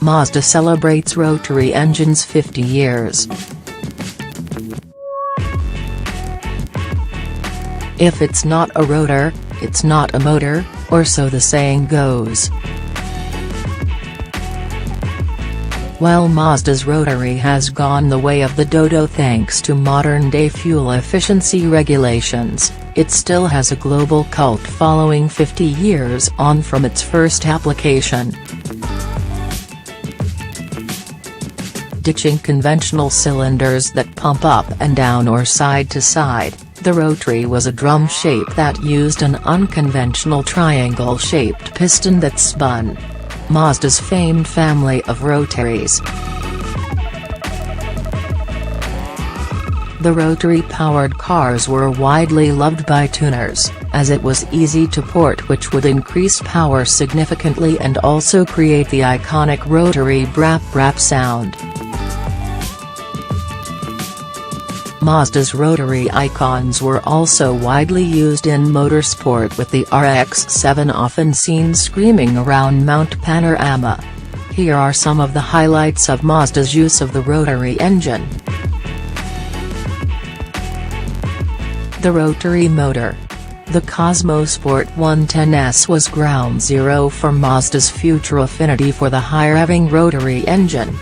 Mazda celebrates rotary engines 50 years. If it's not a rotor, it's not a motor, or so the saying goes. While Mazda's rotary has gone the way of the dodo thanks to modern-day fuel efficiency regulations, it still has a global cult following 50 years on from its first application. Ditching conventional cylinders that pump up and down or side to side, the rotary was a drum shape that used an unconventional triangle-shaped piston that spun. Mazda's famed family of rotaries. The rotary-powered cars were widely loved by tuners, as it was easy to port, which would increase power significantly and also create the iconic rotary brap-brap sound. Mazda's rotary icons were also widely used in motorsport, with the RX-7 often seen screaming around Mount Panorama. Here are some of the highlights of Mazda's use of the rotary engine. The rotary motor. The Cosmo Sport 110S was ground zero for Mazda's future affinity for the high-revving rotary engine.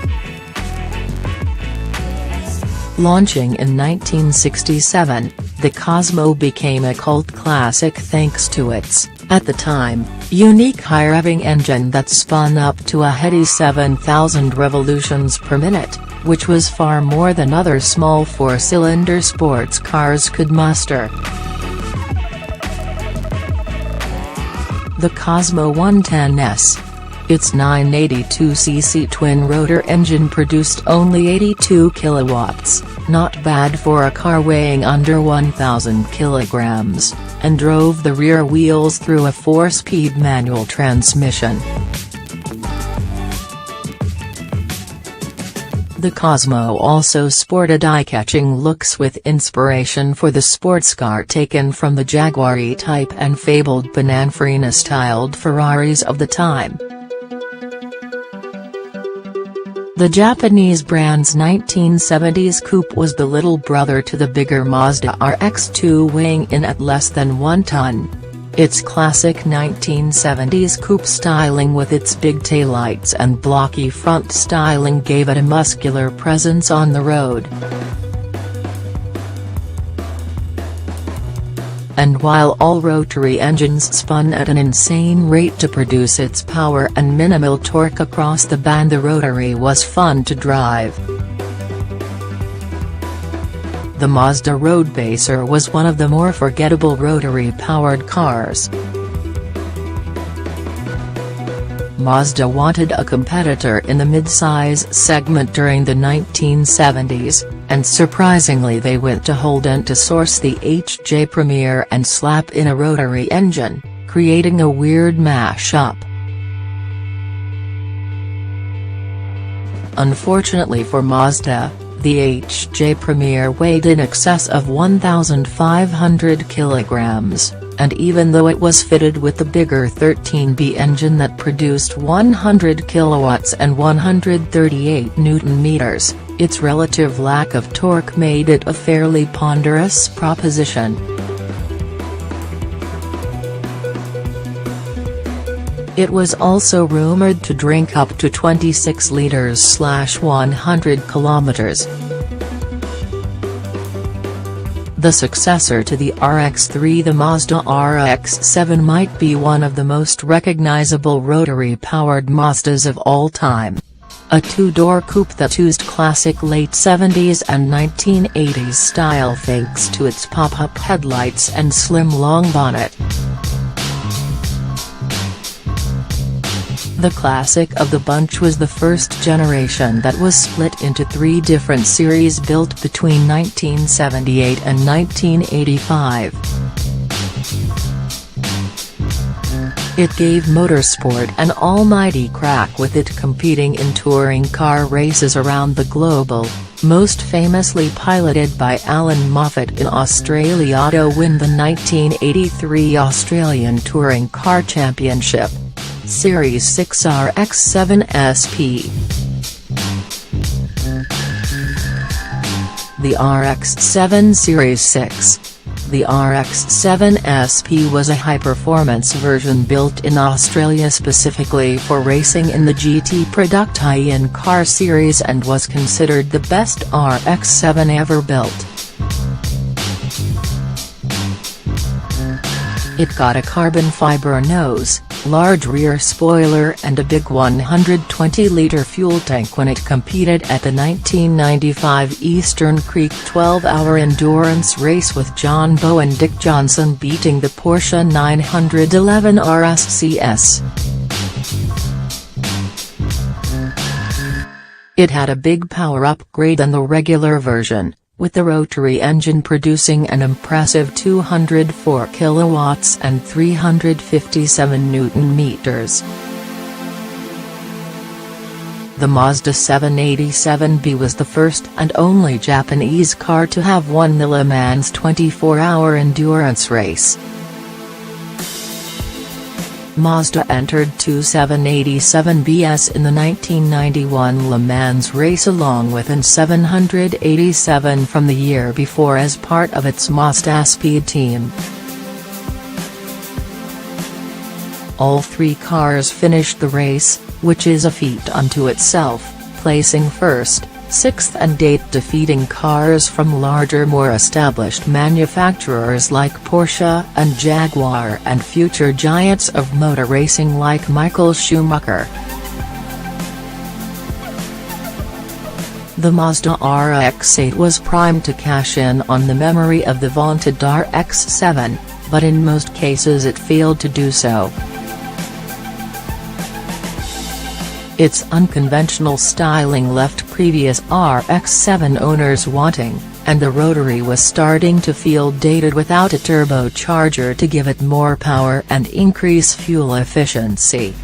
Launching in 1967, the Cosmo became a cult classic thanks to its, at the time, unique high-revving engine that spun up to a heady 7,000 revolutions per minute, which was far more than other small four-cylinder sports cars could muster. The Cosmo 110S. Its 982cc twin-rotor engine produced only 82 kilowatts, not bad for a car weighing under 1,000 kilograms, and drove the rear wheels through a 4-speed manual transmission. The Cosmo also sported eye-catching looks with inspiration for the sports car taken from the Jaguar E-Type and fabled Pininfarina-styled Ferraris of the time. The Japanese brand's 1970s coupe was the little brother to the bigger Mazda RX-2, weighing in at less than 1 ton. Its classic 1970s coupe styling with its big taillights and blocky front styling gave it a muscular presence on the road. And while all rotary engines spun at an insane rate to produce its power and minimal torque across the band, the rotary was fun to drive. The Mazda Roadpacer was one of the more forgettable rotary-powered cars. Mazda wanted a competitor in the mid-size segment during the 1970s, and surprisingly they went to Holden to source the HJ Premier and slap in a rotary engine, creating a weird mash-up. Unfortunately for Mazda, the HJ Premier weighed in excess of 1,500 kilograms. And even though it was fitted with the bigger 13B engine that produced 100 kilowatts and 138 Newton-meters, its relative lack of torque made it a fairly ponderous proposition. It was also rumored to drink up to 26 liters/100 kilometers. The successor to the RX-3, the Mazda RX-7 might be one of the most recognizable rotary-powered Mazdas of all time. A two-door coupe that used classic late 70s and 1980s style thanks to its pop-up headlights and slim long bonnet. The classic of the bunch was the first generation that was split into 3 different series built between 1978 and 1985. It gave motorsport an almighty crack, with it competing in touring car races around the globe, most famously piloted by Alan Moffat in Australia to win the 1983 Australian Touring Car Championship. Series 6 RX-7 SP. The RX-7 Series 6. The RX-7 SP was a high-performance version built in Australia specifically for racing in the GT Product high-end car series and was considered the best RX-7 ever built. It got a carbon fiber nose, large rear spoiler and a big 120-litre fuel tank when it competed at the 1995 Eastern Creek 12-hour endurance race with John Bowe and Dick Johnson beating the Porsche 911 RSCS. It had a big power upgrade than the regular version, with the rotary engine producing an impressive 204 kilowatts and 357 Newton-meters. The Mazda 787B was the first and only Japanese car to have won the Le Mans 24-hour endurance race. Mazda entered two 787Bs in the 1991 Le Mans race along with an 787 from the year before as part of its Mazda Speed team. All three cars finished the race, which is a feat unto itself, placing first, sixth and eighth, defeating cars from larger, more established manufacturers like Porsche and Jaguar and future giants of motor racing like Michael Schumacher. The Mazda RX-8 was primed to cash in on the memory of the vaunted RX-7, but in most cases it failed to do so. Its unconventional styling left previous RX-7 owners wanting, and the rotary was starting to feel dated without a turbocharger to give it more power and increase fuel efficiency.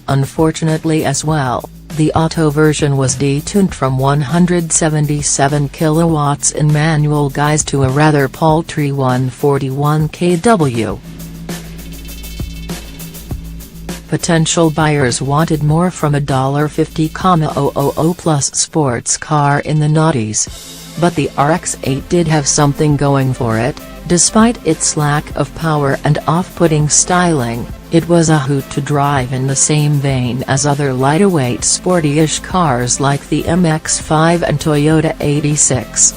Unfortunately as well, the auto version was detuned from 177 kilowatts in manual guise to a rather paltry 141 kW. Potential buyers wanted more from a $50,000 plus sports car in the noughties. But the RX-8 did have something going for it. Despite its lack of power and off-putting styling, it was a hoot to drive in the same vein as other lightweight sporty-ish cars like the MX-5 and Toyota 86.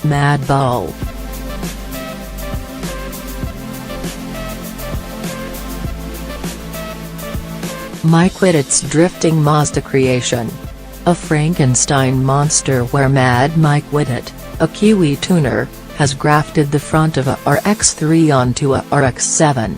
Mad Bull. Mike Whittett's drifting Mazda creation. A Frankenstein monster where Mad Mike Whittett, a Kiwi tuner, has grafted the front of a RX-3 onto a RX-7.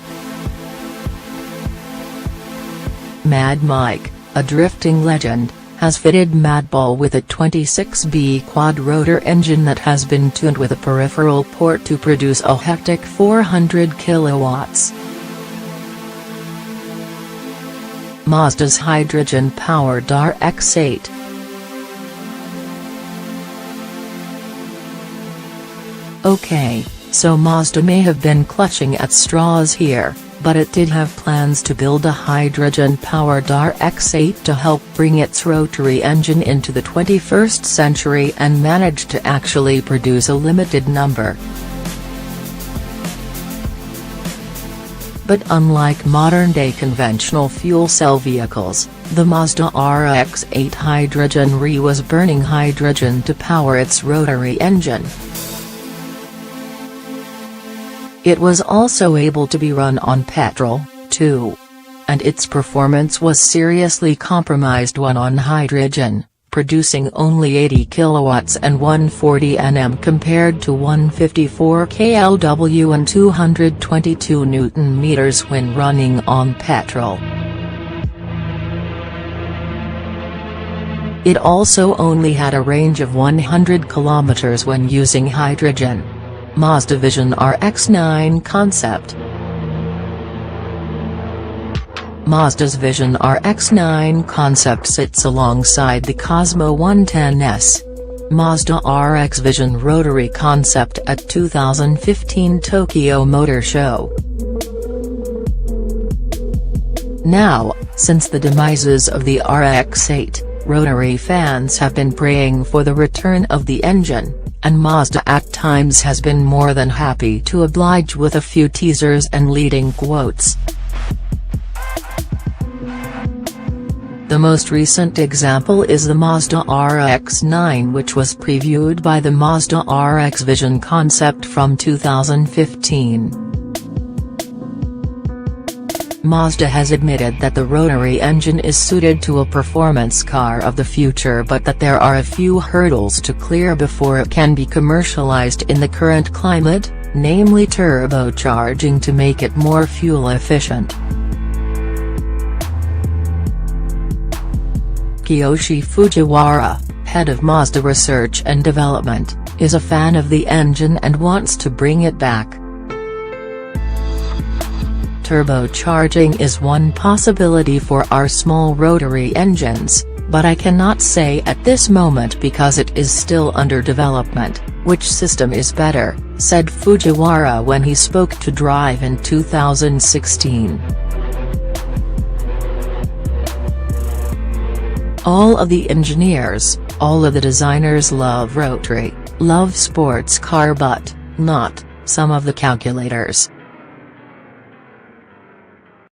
Mad Mike, a drifting legend, has fitted Mad Bull with a 26B quad-rotor engine that has been tuned with a peripheral port to produce a hectic 400 kilowatts. Mazda's hydrogen-powered RX-8. Okay, so Mazda may have been clutching at straws here, but it did have plans to build a hydrogen-powered RX-8 to help bring its rotary engine into the 21st century and managed to actually produce a limited number. But unlike modern-day conventional fuel cell vehicles, the Mazda RX-8 Hydrogen Re was burning hydrogen to power its rotary engine. It was also able to be run on petrol, too. And its performance was seriously compromised when on hydrogen, producing only 80 kilowatts and 140 Nm compared to 154 kW and 222 Nm when running on petrol. It also only had a range of 100 km when using hydrogen. Mazda Vision RX-9 concept. Mazda's Vision RX-9 concept sits alongside the Cosmo 110S. Mazda RX Vision rotary concept at 2015 Tokyo Motor Show. Now, since the demises of the RX-8, rotary fans have been praying for the return of the engine, and Mazda at times has been more than happy to oblige with a few teasers and leading quotes. The most recent example is the Mazda RX-9, which was previewed by the Mazda RX Vision concept from 2015. Mazda has admitted that the rotary engine is suited to a performance car of the future, but that there are a few hurdles to clear before it can be commercialized in the current climate, namely turbocharging to make it more fuel efficient. Kiyoshi Fujiwara, head of Mazda Research and Development, is a fan of the engine and wants to bring it back. Turbocharging is one possibility for our small rotary engines, but I cannot say at this moment because it is still under development, which system is better, said Fujiwara when he spoke to Drive in 2016. All of the engineers, all of the designers love rotary, love sports car, but not some of the calculators.